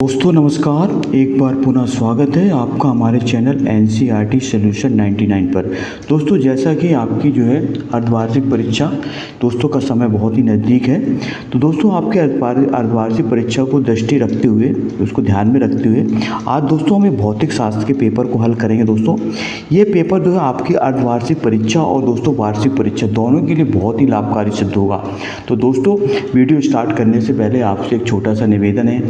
दोस्तों नमस्कार, एक बार पुनः स्वागत है आपका हमारे चैनल एनसीईआरटी सॉल्यूशन 99 पर। दोस्तों जैसा कि आपकी जो है अर्धवार्षिक परीक्षा दोस्तों का समय बहुत ही नज़दीक है, तो दोस्तों आपके अर्धवार्षिक परीक्षा को दृष्टि रखते हुए, उसको ध्यान में रखते हुए आज दोस्तों हम भौतिक शास्त्र के पेपर को हल करेंगे। दोस्तों ये पेपर जो है आपकी अर्धवार्षिक परीक्षा और दोस्तों वार्षिक परीक्षा दोनों के लिए बहुत ही लाभकारी सिद्ध होगा। तो दोस्तों वीडियो स्टार्ट करने से पहले आपसे एक छोटा सा निवेदन है,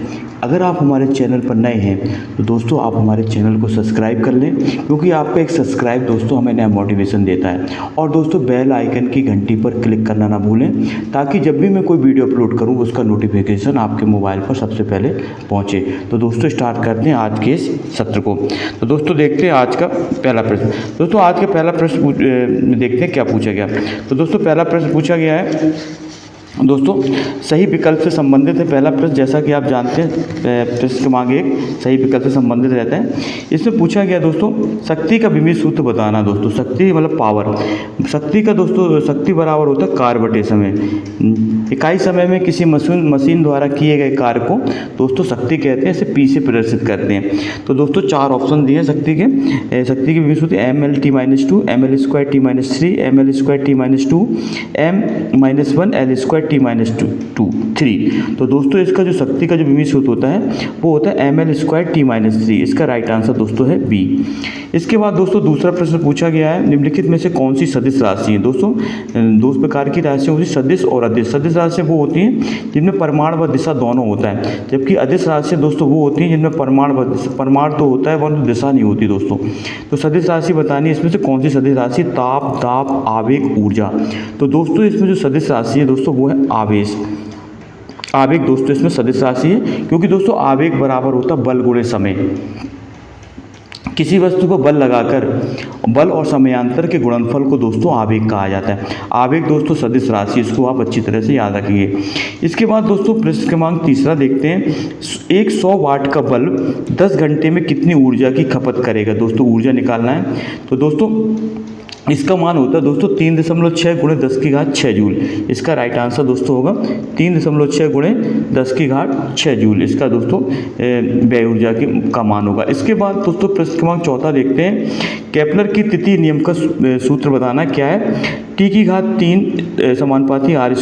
अगर आप हमारे चैनल पर नए हैं तो दोस्तों आप हमारे चैनल को सब्सक्राइब कर लें, क्योंकि आपका एक सब्सक्राइब दोस्तों हमें नया मोटिवेशन देता है। और दोस्तों बेल आइकन की घंटी पर क्लिक करना ना भूलें, ताकि जब भी मैं कोई वीडियो अपलोड करूं उसका नोटिफिकेशन आपके मोबाइल पर सबसे पहले पहुंचे। तो दोस्तों स्टार्ट करते हैं आज के इस सत्र को। तो दोस्तों देखते हैं आज का पहला प्रश्न। दोस्तों आज का पहला प्रश्न देखते हैं क्या पूछा गया। तो दोस्तों पहला प्रश्न पूछा गया है दोस्तों सही विकल्प से संबंधित है। पहला प्रश्न जैसा कि आप जानते हैं प्रश्न क्रमांक 1 सही विकल्प से संबंधित रहता है। इसमें पूछा गया दोस्तों शक्ति का विमित सूत्र बताना। दोस्तों शक्ति मतलब पावर, शक्ति का दोस्तों शक्ति बराबर होता है कार्य बटे समय। इकाई समय में किसी मशीन द्वारा किए गए कार्य को दोस्तों शक्ति कहते हैं, इसे पी से प्रदर्शित करते हैं। तो दोस्तों 4 ऑप्शन दिए शक्ति की विमित सूत्र mL/t-2, mL²t-3, mL²t-2, m-1 L²t-2 तो दोस्तों इसका जो शक्ति का जो विमित सूत्र होता है वो होता है mL²t-3। इसका राइट आंसर दोस्तों है बी। इसके बाद दोस्तों दूसरा प्रश्न पूछा गया है निम्नलिखित में से कौन सी सदिश राशि है। दोस्तों 2 प्रकार की राशियाँ होती है, सदिश और अदिश। सदिश राशि वो होती हैं जिनमें परिमाण व दिशा दोनों होता है, जबकि अदिश राशि दोस्तों वो होती हैं जिनमें परिमाण तो होता है परंतु दिशा नहीं होती। दोस्तों तो सदिश राशि बतानी है, इसमें से कौन सी सदिश राशि, ताप, दाब, आवेग, ऊर्जा। तो दोस्तों इसमें जो सदिश राशि है दोस्तों वो है आवेश। आवेग दोस्तों इसमें सदिश राशि है, क्योंकि दोस्तों आवेग बराबर होता है बल गुणे समय। किसी वस्तु पर बल लगाकर बल और समयांतर के गुणनफल को दोस्तों आवेग कहा जाता है। आवेग दोस्तों सदिश राशि, इसको आप अच्छी तरह से याद रखिए। इसके बाद दोस्तों प्रश्न क्रमांक 3 देखते हैं। एक 100 वाट का बल्ब 10 घंटे में कितनी ऊर्जा की खपत करेगा। दोस्तों ऊर्जा निकालना है, तो दोस्तों इसका मान होता है दोस्तों 3.6 × 10⁶ जूल। इसका राइट आंसर दोस्तों होगा 3.6 × 10⁶ जूल। इसका दोस्तों व्यय ऊर्जा का मान होगा। इसके बाद दोस्तों प्रश्न क्रमांक 4 देखते हैं। केपलर की तृतीय नियम का सूत्र बताना क्या है। T⁻3 समानुपाती r²,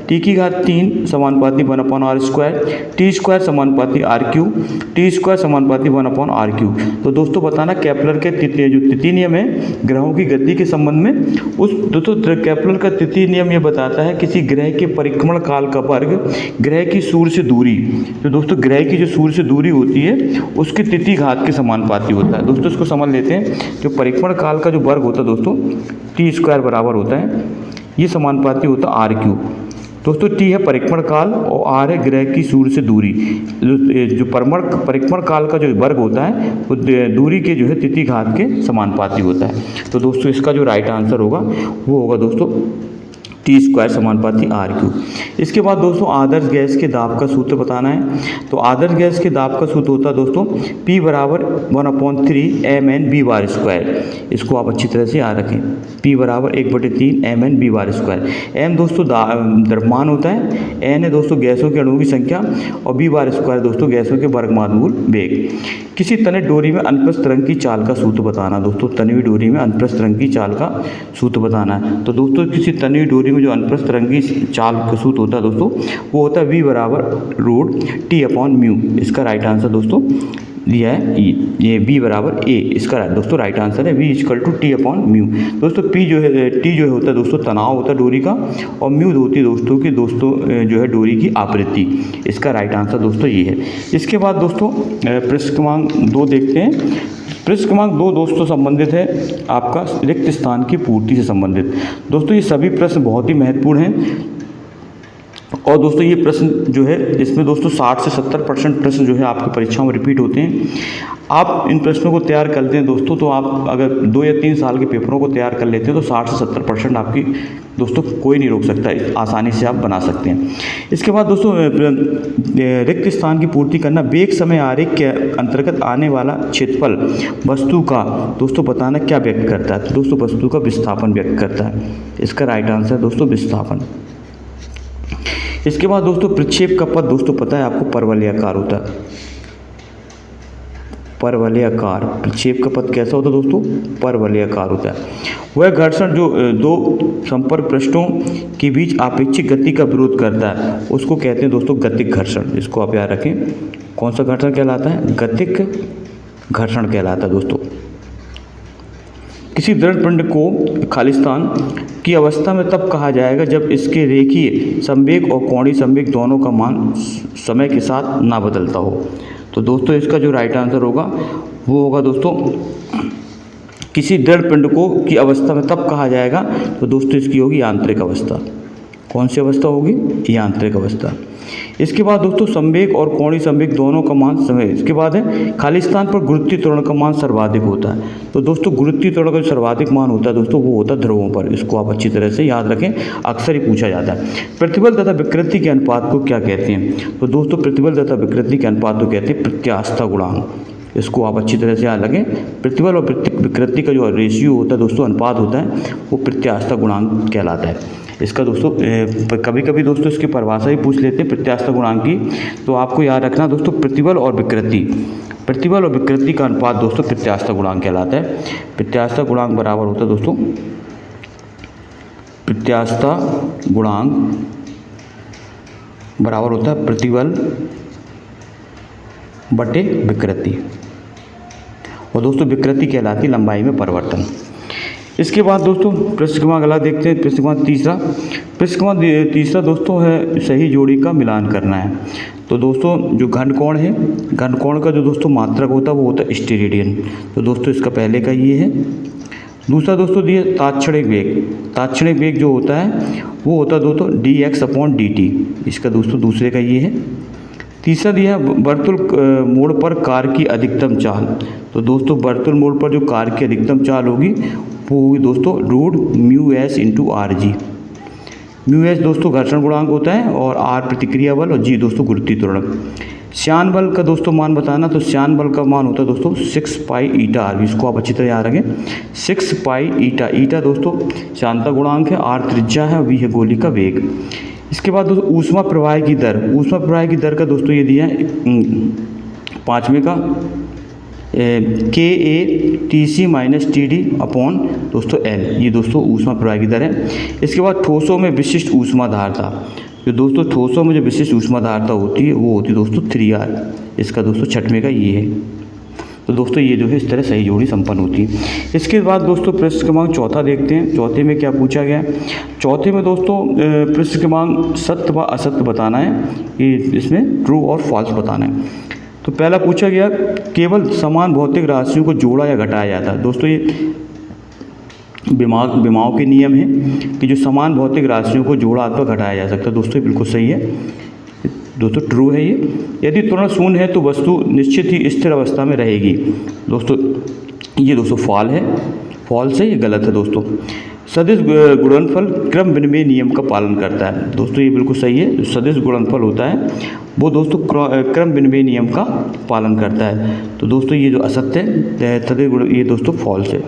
T⁻3 समानुपाती 1/r², T² समानुपाती r³, T² समानुपाती 1/r³। तो दोस्तों बताना केपलर के तृतीय नियम है ग्रहों की गति के संबंध में। उस दोस्तों केपलर का तृतीय नियम ये बताता है किसी ग्रह के परिक्रमण काल का वर्ग ग्रह की सूर्य से दूरी, तो दोस्तों ग्रह की जो सूर्य से दूरी होती है उसकी तृतीय घात के समानुपाती होता है। दोस्तों इसको समझ लेते हैं। जो परिक्रमण काल का जो वर्ग होता है दोस्तों T² बराबर होता है, ये समानुपाती होता है r³। दोस्तों T है परिक्रमण काल और R है ग्रह की सूर्य से दूरी। जो परिक्रमण काल का जो वर्ग होता है वो दूरी के जो है तृतीय घात के समानुपाती होता है। तो दोस्तों इसका जो राइट आंसर होगा वो होगा दोस्तों T² समानुपाती r³। इसके बाद दोस्तों आदर्श गैस के दाब का सूत्र बताना है। तो आदर्श गैस के दाब का सूत्र होता है दोस्तों P बराबर 1/3 mn/v²। इसको आप अच्छी तरह से याद रखें। P बराबर 1/3 mn/v²। m दोस्तों द्रव्यमान होता है, n है दोस्तों गैसों के अणुओं की संख्या और v² दोस्तों गैसों के वर्गमूल वेग। किसी तनित डोरी में अनुप्रस्थ तरंग की चाल का सूत्र बताना। दोस्तों तनी हुई डोरी में अनुप्रस्थ तरंग की चाल का सूत्र बताना है। तो दोस्तों किसी तनी हुई डोरी में जो अनुप्रस्थ तरंग की चाल का सूत्र होता है दोस्तों वो होता है v बराबर √T/μ। इसका राइट आंसर दोस्तों दिया है ये v बराबर a। इसका दोस्तों राइट आंसर है v = T/μ। दोस्तों T जो है होता है दोस्तों तनाव होता है डोरी का, और म्यू होती है दोस्तों जो है डोरी की आवृत्ति। इसका राइट आंसर दोस्तों ये है। इसके बाद दोस्तों प्रश्न क्रमांक 2 देखते हैं। प्रश्न क्रमांक 2 दोस्तों संबंधित है आपका रिक्त स्थान की पूर्ति से संबंधित। दोस्तों ये सभी प्रश्न बहुत ही महत्वपूर्ण हैं, और दोस्तों ये प्रश्न जो है इसमें दोस्तों 60 से 70% प्रश्न जो है आपकी परीक्षाओं में रिपीट होते हैं। आप इन प्रश्नों को तैयार करते हैं दोस्तों, तो आप अगर 2 या 3 साल के पेपरों को तैयार कर लेते हैं तो 60 से 70% आपकी दोस्तों कोई नहीं रोक सकता, आसानी से आप बना सकते हैं। इसके बाद दोस्तों रिक्त स्थान की पूर्ति करना। वेग समय आरेख के अंतर्गत आने वाला क्षेत्रफल वस्तु का दोस्तों बताना क्या व्यक्त करता है। दोस्तों वस्तु का विस्थापन व्यक्त करता है। इसका राइट आंसर दोस्तों विस्थापन। इसके बाद दोस्तों प्रक्षेप का पथ दोस्तों पता है आपको परवलयाकार होता है। परवलयाकार। प्रक्षेप का पथ कैसा होता है दोस्तों? परवलयाकार होता है। वह घर्षण जो दो संपर्क पृष्ठों के बीच आपेक्षिक गति का विरोध करता है उसको कहते हैं दोस्तों गतिक घर्षण। इसको आप याद रखें। कौन सा घर्षण कहलाता है? गतिक घर्षण कहलाता है दोस्तों। किसी दृढ़ पिंड को खालिस्तान की अवस्था में तब कहा जाएगा जब इसके रेखीय संवेग और कोणीय संवेग दोनों का मान समय के साथ ना बदलता हो। तो दोस्तों इसका जो राइट आंसर होगा वो होगा दोस्तों, किसी दृढ़ पिंड को की अवस्था में तब कहा जाएगा, तो दोस्तों इसकी होगी यांत्रिक अवस्था। कौन सी अवस्था होगी? यांत्रिक अवस्था। इसके बाद दोस्तों संवेग और कोणीय संवेग दोनों का मान समय। इसके बाद है खालिस्तान पर गुरुत्वीय त्वरण का मान सर्वाधिक होता है। तो दोस्तों गुरुत्वीय त्वरण का जो सर्वाधिक मान होता है दोस्तों वो होता है ध्रुवों पर। इसको आप अच्छी तरह से याद रखें, अक्सर ही पूछा जाता है। प्रतिबल तथा विकृति के अनुपात को क्या कहते हैं? तो दोस्तों प्रतिबल तथा विकृति के अनुपात को कहते हैं प्रत्यास्थता गुणांक। इसको आप अच्छी तरह से याद रखें। प्रतिबल और विकृति का जो रेशियो होता है दोस्तों, अनुपात होता है, वो प्रत्यास्थता गुणांक कहलाता है। इसका दोस्तों कभी कभी दोस्तों इसकी परिभाषा ही पूछ लेते हैं प्रत्यास्थता गुणांक की। तो आपको याद रखना दोस्तों, प्रतिबल और विकृति का अनुपात दोस्तों प्रत्यास्थता गुणांक कहलाता है। प्रत्यास्थता गुणांक बराबर होता है दोस्तों, प्रत्यास्थता गुणांक बराबर होता है प्रतिबल बटे विकृति, और दोस्तों विकृति कहलाती लंबाई में परिवर्तन। इसके बाद दोस्तों प्रश्न क्रमांक अगला देखते हैं। प्रश्न क्रमांक तीसरा दोस्तों है सही जोड़ी का मिलान करना है। तो दोस्तों जो घनकोण है, घनकोण का जो दोस्तों मात्रक होता है वो होता है स्टेरेडियन। तो दोस्तों इसका पहले का ये है। दूसरा दोस्तों दिया तात्क्षणिक वेग। तात्क्षणिक वेग जो होता है वो होता है दोस्तों dx/dt। इसका दोस्तों दूसरे का ये है। तीसरा दिया है वर्तुल मोड़ पर कार की अधिकतम चाल। तो दोस्तों वर्तुल मोड़ पर जो कार की अधिकतम चाल होगी वो होगी दोस्तों √μs/rg। μs दोस्तों घर्षण गुणांक होता है, और r प्रतिक्रिया बल, और g दोस्तों गुरुत्वीय त्वरण। श्यान बल का दोस्तों मान बताना। तो श्यान बल का मान होता है दोस्तों 6π/r। इसको आप अच्छी तरह याद रखें, 6π/। ईटा दोस्तों श्यानता गुणांक है, r त्रिज्या है, v है गोली का वेग। इसके बाद दोस्तों ऊष्मा प्रवाह की दर। ऊष्मा प्रवाह की दर का दोस्तों ये दिया है पाँचवें का KA/TC-TD अपॉन दोस्तों L। ये दोस्तों ऊष्मा प्रवाह की दर है। इसके बाद ठोसों में विशिष्ट ऊष्मा धारता। जो दोस्तों ठोसों में जो विशिष्ट ऊष्मा धारता होती है वो होती है दोस्तों 3R। इसका दोस्तों छठवें का ये है। तो दोस्तों ये जो है इस तरह सही जोड़ी संपन्न होती है। इसके बाद दोस्तों प्रश्न क्रमांक चौथा देखते हैं। चौथे में क्या पूछा गया है? चौथे में दोस्तों प्रश्न क्रमांक सत्य व असत्य बताना है, कि इसमें ट्रू और फॉल्स बताना है। तो पहला पूछा गया केवल समान भौतिक राशियों को जोड़ा या घटाया जाता है। दोस्तों ये विमाओं के नियम है कि जो समान भौतिक राशियों को जोड़ा अथवा घटाया जा सकता है। दोस्तों बिल्कुल सही है दोस्तों, ट्रू है ये। यदि त्वरण शून्य है तो वस्तु निश्चित ही स्थिर अवस्था में रहेगी। दोस्तों ये दोस्तों फॉल्स है, ये गलत है दोस्तों। सदिश गुणनफल क्रम विनिमय नियम का पालन करता है। दोस्तों ये बिल्कुल सही है। सदिश गुणनफल होता है वो दोस्तों क्रम विनिमय नियम का पालन करता है। तो दोस्तों ये जो असत्य है सदिश गुण, ये दोस्तों फॉल्स है।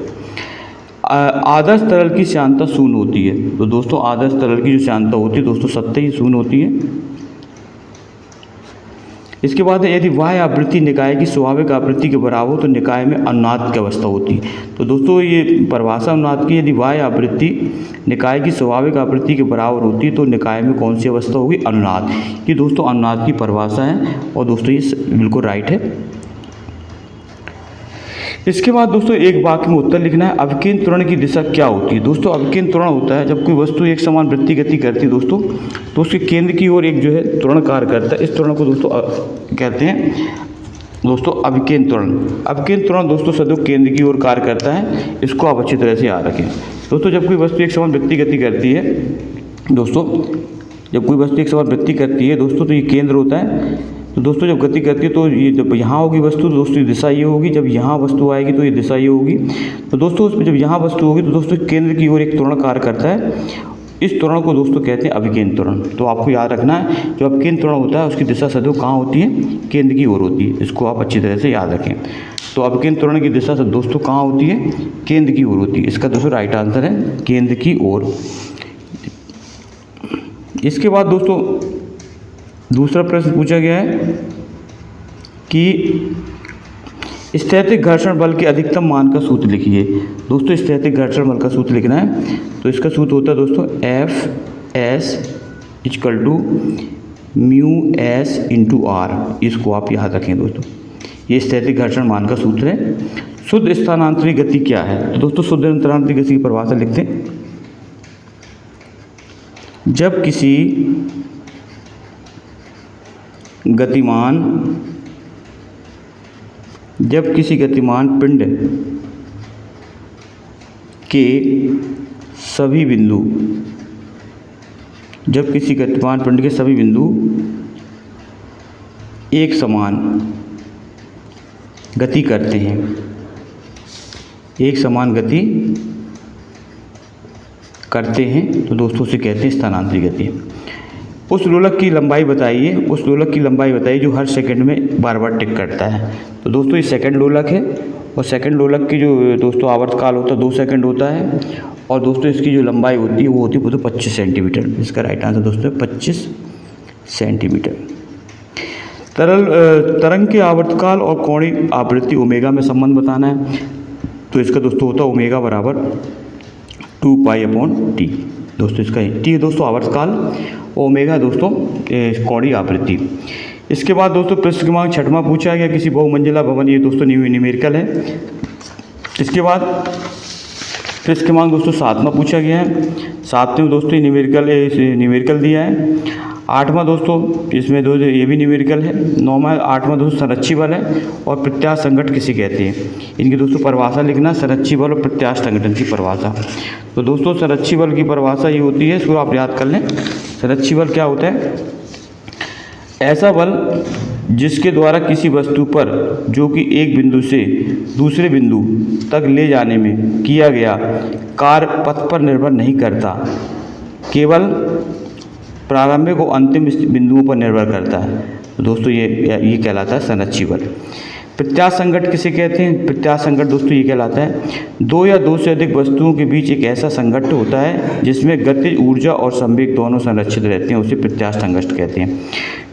आदर्श तरल की श्यानता शून्य होती है। तो दोस्तों आदर्श तरल की जो श्यानता होती है दोस्तों सत्य ही शून्य होती है। इसके बाद यदि बाह्य आवृत्ति निकाय की स्वाभाविक आवृत्ति के बराबर हो तो निकाय में अनुनाद की अवस्था होती है। तो दोस्तों ये परिभाषा अनुनाद की, यदि बाह्य आवृत्ति निकाय की स्वाभाविक आवृत्ति के बराबर होती है तो निकाय में कौन सी अवस्था होगी? अनुनाद। ये दोस्तों अनुनाद की परिभाषा है, और दोस्तों ये बिल्कुल राइट है। इसके बाद दोस्तों एक वाक्य में उत्तर लिखना है। अवकेंद्र त्वरण की दिशा क्या होती है? दोस्तों अवकेंद्र त्वरण होता है जब कोई वस्तु एक समान वृत्तीय गति करती है दोस्तों, तो उसके केंद्र की ओर एक जो है त्वरण कार्य करता है। इस त्वरण को दोस्तों कहते हैं दोस्तों अवकेंद्र त्वरण। अवकेंद्र त्वरण दोस्तों सदैव केंद्र की ओर कार्य करता है। इसको आप अच्छी तरह से याद रखें। दोस्तों जब कोई वस्तु एक समान वृत्तीय गति करती है दोस्तों, जब कोई वस्तु एक समान वृत्ति करती है दोस्तों, तो ये केंद्र होता है। तो दोस्तों जब गति करती है तो ये जब यहाँ होगी वस्तु तो दोस्तों दिशा ये होगी, जब यहाँ वस्तु आएगी तो ये दिशा ये होगी। तो दोस्तों उसमें जब यहाँ वस्तु होगी तो दोस्तों केंद्र की ओर एक त्वरण कार्य करता है। इस त्वरण को दोस्तों कहते हैं अभिकेंद्र त्वरण। तो आपको याद रखना है जो अभिकेंद्र त्वरण होता है उसकी दिशा सदैव कहाँ होती है? केंद्र की ओर होती है। इसको आप अच्छी तरह से याद रखें। तो अभिकेंद्र त्वरण की दिशा दोस्तों कहाँ होती है? केंद्र की ओर होती है। इसका दोस्तों राइट आंसर है केंद्र की ओर। इसके बाद दोस्तों दूसरा प्रश्न पूछा गया है कि स्थैतिक घर्षण बल के अधिकतम मान का सूत्र लिखिए। दोस्तों स्थैतिक घर्षण बल का सूत्र लिखना है, तो इसका सूत्र होता है दोस्तों F(S) = μS/r। इसको आप याद रखें दोस्तों, ये स्थैतिक घर्षण मान का सूत्र है। शुद्ध स्थानांतरित गति क्या है? तो दोस्तों शुद्ध स्थानांतरित गति की परिभाषा लिखते हैं, जब किसी गतिमान पिंड के सभी बिंदु एक समान गति करते हैं, तो दोस्तों उसे कहते हैं स्थानांतरित गति। उस लोलक की लंबाई बताइए जो हर सेकंड में बार बार टिक करता है। तो दोस्तों ये सेकंड लोलक है, और सेकंड लोलक की जो दोस्तों आवर्तकाल होता है 2 सेकंड होता है, और दोस्तों इसकी जो लंबाई होती है वो होती है 25 सेंटीमीटर। इसका राइट आंसर दोस्तों 25 सेंटीमीटर। तरंग के आवर्तकाल और कोणीय आवृत्ति ओमेगा में संबंध बताना है, तो इसका दोस्तों होता है ओमेगा बराबर 2π/T। दोस्तों इसका T है दोस्तों आवर्तकाल, ओमेगा दोस्तों कोणीय आवृत्ति। इसके बाद दोस्तों प्रश्न क्रमांक 6वां पूछा गया, किसी बहुमंजिला भवन, ये दोस्तों न्यूमेरिकल है। इसके बाद प्रश्न क्रमांक दोस्तों 7वां पूछा गया है, 7वें दोस्तों न्यूमेरिकल दिया है। 8वां दोस्तों इसमें ये भी न्यूमेरिकल है। 8वां दोस्तों संरक्षी बल है, और प्रत्यास्थ संघटन किसे कहते हैं, इनकी दोस्तों परिभाषा लिखना, संरक्षी बल और प्रत्यास्थ संघटन की परिभाषा। तो दोस्तों संरक्षी बल की परिभाषा ये होती है, इसको आप याद कर लें। संरक्षी बल क्या होता है? ऐसा बल जिसके द्वारा किसी वस्तु पर जो कि एक बिंदु से दूसरे बिंदु तक ले जाने में किया गया कार्य पथ पर निर्भर नहीं करता, केवल प्रारंभिक और अंतिम बिंदुओं पर निर्भर करता है। तो दोस्तों ये कहलाता है संरक्षी बल। प्रत्यास्थ संघट्ट किसे कहते हैं? प्रत्यास्थ संघट्ट दोस्तों ये कहलाता है 2 या 2 से अधिक वस्तुओं के बीच एक ऐसा संघट्ट होता है जिसमें गतिज ऊर्जा और संवेग दोनों संरक्षित रहते हैं, उसे प्रत्यास्थ संघट्ट कहते हैं।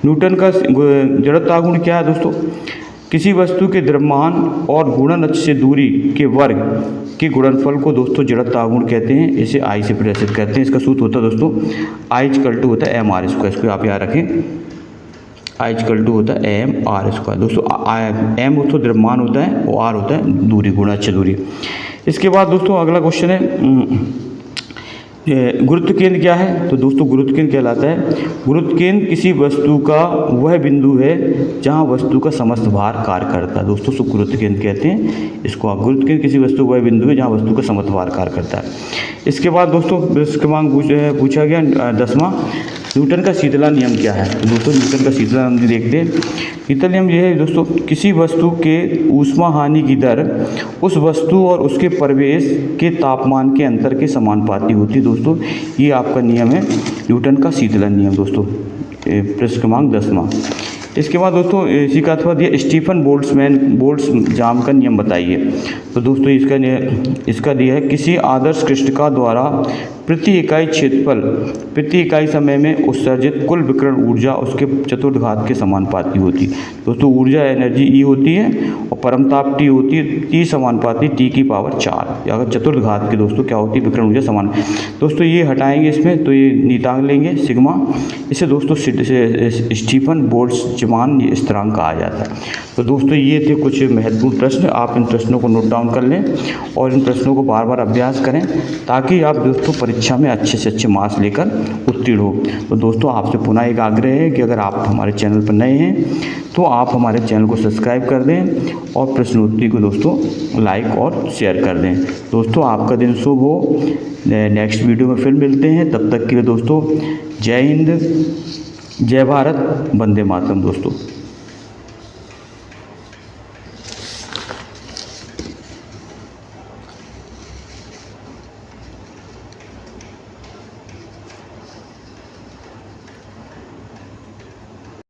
न्यूटन का जड़त्व गुण क्या है दोस्तों? किसी वस्तु के द्रव्यमान और घूर्णन अक्ष से दूरी के वर्ग के गुणनफल को दोस्तों जड़त्व गुण कहते हैं, इसे I से प्रदर्शित करते हैं। इसका सूत्र होता है दोस्तों I होता है mr²। इसको आप याद रखें, I होता है mr²। दोस्तों m दोस्तों द्रव्यमान होता है और r होता है दूरी, गुणा अक्ष दूरी। इसके बाद दोस्तों अगला क्वेश्चन है गुरुत्व केंद्र क्या है? तो दोस्तों गुरुत्व केंद्र कहलाता है, गुरुत्व केंद्र किसी वस्तु का वह बिंदु है जहां वस्तु का समस्त भार कार्य करता है। दोस्तों गुरुत्व केंद्र कहते हैं इसको। आप गुरुत्व केंद्र किसी वस्तु का वह बिंदु है जहां वस्तु का समस्त भार कार्य करता है। इसके बाद दोस्तों प्रश्न क्रमांक पूछा गया 10वां, न्यूटन का शीतलन नियम क्या है? तो दोस्तों न्यूटन का शीतलन नियम देखते हैं। शीतलन नियम यह है दोस्तों, किसी वस्तु के ऊष्मा हानि की दर उस वस्तु और उसके परिवेश के तापमान के अंतर के समानुपाती होती है। दोस्तों ये आपका नियम है न्यूटन का शीतलन नियम दोस्तों। प्रश्न क्रमांक 10वां। इसके बाद दोस्तों इसी का अथवा दिया स्टीफन बोल्ट्जमान का नियम बताइए। तो दोस्तों इसका दिया है, किसी आदर्श कृष्णिका द्वारा प्रति इकाई क्षेत्रफल प्रति इकाई समय में उत्सर्जित कुल विकिरण ऊर्जा उसके चतुर्थ घात के समानुपाती होती है। दोस्तों ऊर्जा एनर्जी E होती है और परमताप T होती है, T समानुपाती T⁴। अगर चतुर्थ घात की दोस्तों क्या होती है विकिरण ऊर्जा समान। दोस्तों ये हटाएंगे इसमें, तो ये नीतांक लेंगे सिग्मा, इसे दोस्तों स्टीफन बोल्ट्जमान स्थिरांक कहा जाता है। तो दोस्तों ये थे कुछ महत्वपूर्ण प्रश्न, आप इन प्रश्नों को नोट डाउन कर लें और इन प्रश्नों को बार बार अभ्यास करें ताकि आप दोस्तों परीक्षा में अच्छे से अच्छे मार्क्स लेकर उत्तीर्ण हो। तो दोस्तों आपसे पुनः एक आग्रह है कि अगर आप हमारे चैनल पर नए हैं तो आप हमारे चैनल को सब्सक्राइब कर दें और प्रश्नोत्तरी को दोस्तों लाइक और शेयर कर दें। दोस्तों आपका दिन शुभ हो। नेक्स्ट वीडियो में फिर मिलते हैं, तब तक के लिए दोस्तों जय हिंद, जय भारत, वंदे मातरम दोस्तों।